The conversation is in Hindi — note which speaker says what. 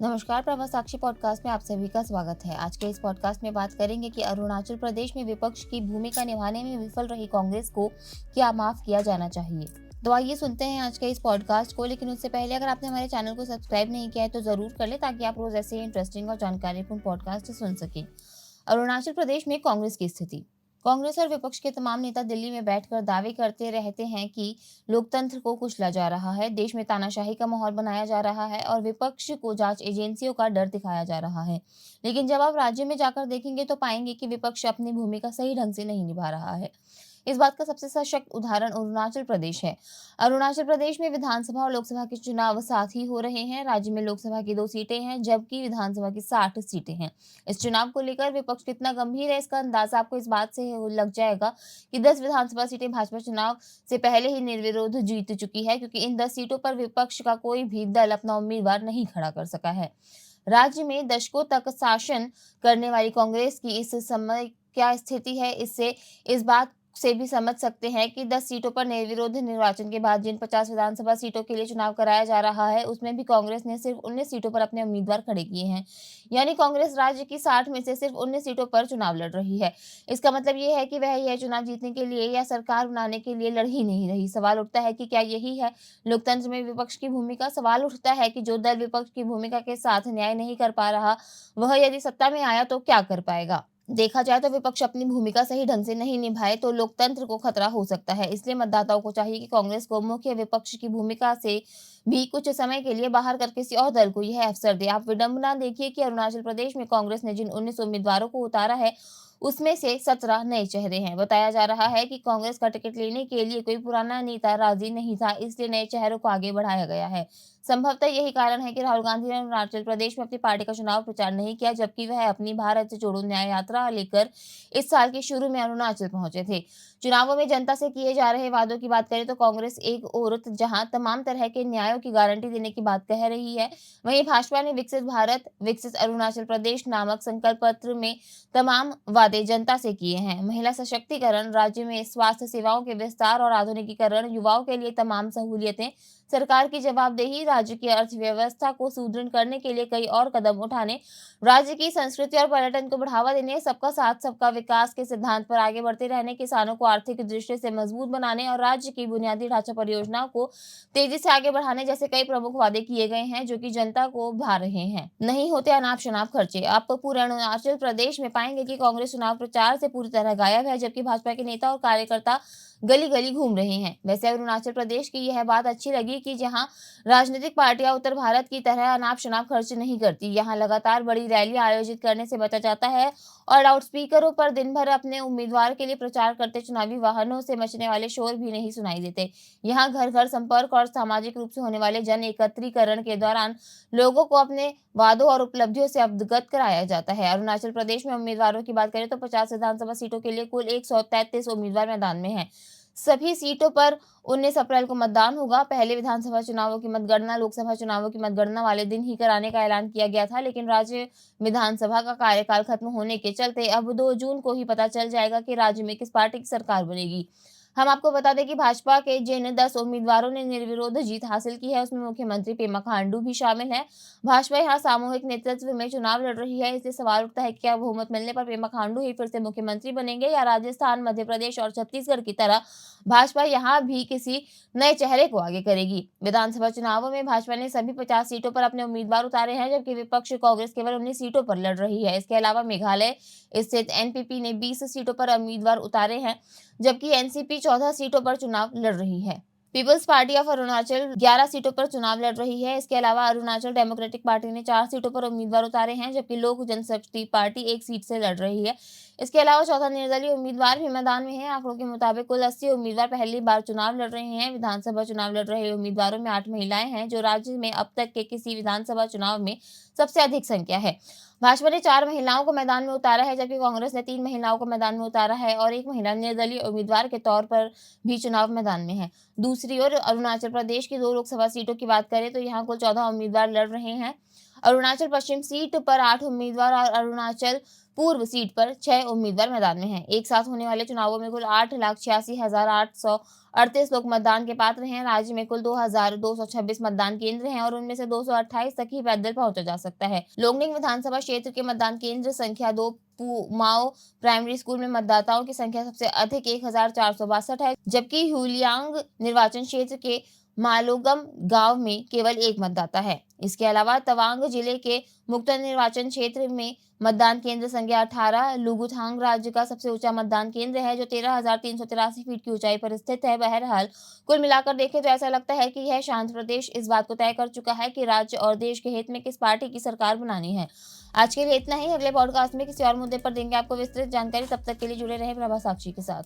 Speaker 1: नमस्कार, प्रभा साक्षी पॉडकास्ट में आप सभी का स्वागत है। आज के इस पॉडकास्ट में बात करेंगे कि अरुणाचल प्रदेश में विपक्ष की भूमिका निभाने में विफल रही कांग्रेस को क्या माफ किया जाना चाहिए। तो आइए सुनते हैं आज के इस पॉडकास्ट को। लेकिन उससे पहले अगर आपने हमारे चैनल को सब्सक्राइब नहीं किया है तो जरूर कर ले, ताकि आप रोज ऐसे इंटरेस्टिंग और जानकारीपूर्ण पॉडकास्ट सुन सकें। अरुणाचल प्रदेश में कांग्रेस की स्थिति। कांग्रेस और विपक्ष के तमाम नेता दिल्ली में बैठकर दावे करते रहते हैं कि लोकतंत्र को कुचला जा रहा है, देश में तानाशाही का माहौल बनाया जा रहा है और विपक्ष को जांच एजेंसियों का डर दिखाया जा रहा है। लेकिन जब आप राज्य में जाकर देखेंगे तो पाएंगे कि विपक्ष अपनी भूमिका सही ढंग से नहीं निभा रहा है। इस बात का सबसे सशक्त उदाहरण अरुणाचल प्रदेश है। अरुणाचल प्रदेश में विधानसभा और लोकसभा के चुनाव साथ ही हो रहे हैं। राज्य में लोकसभा की 2 सीटें हैं, जबकि विधानसभा की 60 सीटें हैं। इस चुनाव को लेकर विपक्ष कितना गंभीर है, इसका अंदाजा आपको इस बात से लग जाएगा कि 10 विधानसभा सीटें भाजपा चुनाव से पहले ही निर्विरोध जीत चुकी है, क्योंकि इन 10 सीटों पर विपक्ष का कोई भी दल अपना उम्मीदवार नहीं खड़ा कर सका है। राज्य में दशकों तक शासन करने वाली कांग्रेस की इस समय क्या स्थिति है, इससे इस बात से भी समझ सकते हैं कि 10 सीटों पर निर्विरोध निर्वाचन के बाद जिन 50 विधानसभा सीटों के लिए चुनाव कराया जा रहा है, उसमें भी कांग्रेस ने सिर्फ 19 सीटों पर अपने उम्मीदवार खड़े किए हैं। यानी कांग्रेस राज्य की 60 में से सिर्फ 19 सीटों पर चुनाव लड़ रही है। इसका मतलब ये है कि वह यह चुनाव जीतने के लिए या सरकार बनाने के लिए लड़ ही नहीं रही। सवाल उठता है कि क्या यही है लोकतंत्र में विपक्ष की भूमिका। सवाल उठता है कि जो दल विपक्ष की भूमिका के साथ न्याय नहीं कर पा रहा, वह यदि सत्ता में आया तो क्या कर पाएगा। देखा जाए तो विपक्ष अपनी भूमिका सही ढंग से नहीं निभाए तो लोकतंत्र को खतरा हो सकता है। इसलिए मतदाताओं को चाहिए कि कांग्रेस को मुख्य विपक्ष की भूमिका से भी कुछ समय के लिए बाहर कर किसी और दल को यह अवसर दे। आप विडंबना देखिए कि अरुणाचल प्रदेश में कांग्रेस ने जिन 19 उम्मीदवारों को उतारा है, उसमें से 17 नए चेहरे हैं। बताया जा रहा है कि कांग्रेस का टिकट लेने के लिए कोई पुराना नेता राजी नहीं था, इसलिए नए चेहरों को आगे बढ़ाया गया है। संभवतः यही कारण है कि राहुल गांधी ने अरुणाचल प्रदेश में अपनी पार्टी का चुनाव प्रचार नहीं किया, जबकि वह अपनी भारत जोड़ो न्याय यात्रा लेकर इस साल के शुरू में अरुणाचल पहुंचे थे। चुनावों में जनता से किए जा रहे वादों की बात करें तो कांग्रेस एक ओर जहां तमाम तरह के न्यायों की गारंटी देने की बात कह रही है, वहीं भाजपा ने विकसित भारत विकसित अरुणाचल प्रदेश नामक संकल्प पत्र में तमाम वादे जनता से किए हैं। महिला सशक्तिकरण, राज्य में स्वास्थ्य सेवाओं के विस्तार और आधुनिकीकरण, युवाओं के लिए तमाम सहूलियतें, सरकार की जवाबदेही, राज्य की अर्थव्यवस्था को सुदृढ़ करने के लिए कई और कदम उठाने, राज्य की संस्कृति और पर्यटन को बढ़ावा देने, सबका साथ सबका विकास के सिद्धांत पर आगे बढ़ते रहने, किसानों को आर्थिक दृष्टि से मजबूत बनाने और राज्य की बुनियादी ढांचा परियोजनाओं को तेजी से आगे बढ़ाने जैसे कई प्रमुख वादे किए गए हैं, जो कि जनता को भा रहे हैं। नहीं होते अनाप शनाप खर्चे। आप पूरे अरुणाचल प्रदेश में पाएंगे कि कांग्रेस चुनाव प्रचार से पूरी तरह गायब है, जबकि भाजपा के नेता और कार्यकर्ता गली गली घूम रहे हैं। वैसे अरुणाचल प्रदेश की यह बात अच्छी लगी कि जहां राजनीतिक पार्टियां उत्तर भारत की तरह अनाप शनाप खर्च नहीं करती, यहां लगातार बड़ी रैलियां आयोजित करने से बचा जाता है और लाउडस्पीकरों पर दिन भर अपने उम्मीदवार के लिए प्रचार करते चुनावी वाहनों से मचने वाले शोर भी नहीं सुनाई देते। यहाँ घर घर संपर्क और सामाजिक रूप से होने वाले जन एकत्रीकरण के दौरान लोगों को अपने वादों और उपलब्धियों से अवगत कराया जाता है। अरुणाचल प्रदेश में उम्मीदवारों की बात करें तो 50 विधानसभा सीटों के लिए कुल 133 उम्मीदवार मैदान में हैं। सभी सीटों पर 19 अप्रैल को मतदान होगा। पहले विधानसभा चुनावों की मतगणना लोकसभा चुनावों की मतगणना वाले दिन ही कराने का ऐलान किया गया था, लेकिन राज्य विधानसभा का कार्यकाल खत्म होने के चलते अब 2 जून को ही पता चल जाएगा कि राज्य में किस पार्टी की सरकार बनेगी। हम आपको बता दें कि भाजपा के जिन 10 उम्मीदवारों ने निर्विरोध जीत हासिल की है, उसमें मुख्यमंत्री पेमा खांडू भी शामिल है। भाजपा यहाँ सामूहिक नेतृत्व में चुनाव लड़ रही है, इसलिए सवाल उठता है कि क्या बहुमत मिलने पर पेमा खांडू ही फिर से मुख्यमंत्री बनेंगे या राजस्थान, मध्य प्रदेश और छत्तीसगढ़ की तरह भाजपा यहाँ भी किसी नए चेहरे को आगे करेगी। विधानसभा चुनावों में भाजपा ने सभी 50 सीटों पर अपने उम्मीदवार उतारे हैं, जबकि विपक्ष कांग्रेस केवल 19 सीटों पर लड़ रही है। इसके अलावा मेघालय स्थित एनपीपी ने 20 सीटों पर उम्मीदवार उतारे हैं, जबकि एनसीपी 14 सीटों पर चुनाव लड़ रही है। पीपल्स पार्टी ऑफ अरुणाचल 11 सीटों पर चुनाव लड़ रही है। इसके अलावा अरुणाचल डेमोक्रेटिक पार्टी ने 4 सीटों पर उम्मीदवार उतारे हैं, जबकि लोक जनशक्ति पार्टी 1 सीट से लड़ रही है। इसके अलावा चौथा निर्दलीय उम्मीदवार भी मैदान में है। आंकड़ों के मुताबिक कुल 80 उम्मीदवार पहली बार चुनाव लड़ रहे हैं। विधानसभा चुनाव लड़ रहे उम्मीदवारों में 8 महिलाएं हैं, जो राज्य में अब तक के किसी विधानसभा चुनाव में सबसे अधिक संख्या है। भाजपा ने 4 महिलाओं को मैदान में उतारा है, जबकि कांग्रेस ने 3 महिलाओं को मैदान में उतारा है और 1 महिला निर्दलीय उम्मीदवार के तौर पर भी चुनाव मैदान में है। दूसरी ओर अरुणाचल प्रदेश की 2 लोकसभा सीटों की बात करें तो यहाँ कुल 14 उम्मीदवार लड़ रहे हैं। अरुणाचल पश्चिम सीट पर 8 उम्मीदवार और अरुणाचल पूर्व सीट पर 6 उम्मीदवार मैदान में हैं। एक साथ होने वाले चुनावों में कुल 8,86,838 लोग मतदान के पात्र हैं। राज्य में कुल 2,226 मतदान केंद्र हैं और उनमें से 228 तक ही पैदल पहुंचा जा सकता है। लोंगडिंग विधानसभा क्षेत्र के मतदान केंद्र संख्या 2 पुमाओ प्राइमरी स्कूल में मतदाताओं की संख्या सबसे अधिक 1,462 है, जबकि हुलियांग निर्वाचन क्षेत्र के मालोगम गांव में केवल 1 मतदाता है। इसके अलावा तवांग जिले के मुक्ता निर्वाचन क्षेत्र में मतदान केंद्र संख्या 18 लुगुथांग राज्य का सबसे ऊंचा मतदान केंद्र है, जो 13,383 फीट की ऊंचाई पर स्थित है। बहरहाल कुल मिलाकर देखें तो ऐसा लगता है कि यह शांत प्रदेश इस बात को तय कर चुका है कि राज्य और देश के हित में किस पार्टी की सरकार बनानी है। आज के लिए इतना ही। अगले पॉडकास्ट में किसी और मुद्दे पर देंगे आपको विस्तृत जानकारी। तब तक के लिए जुड़े रहे प्रभा साक्षी के साथ।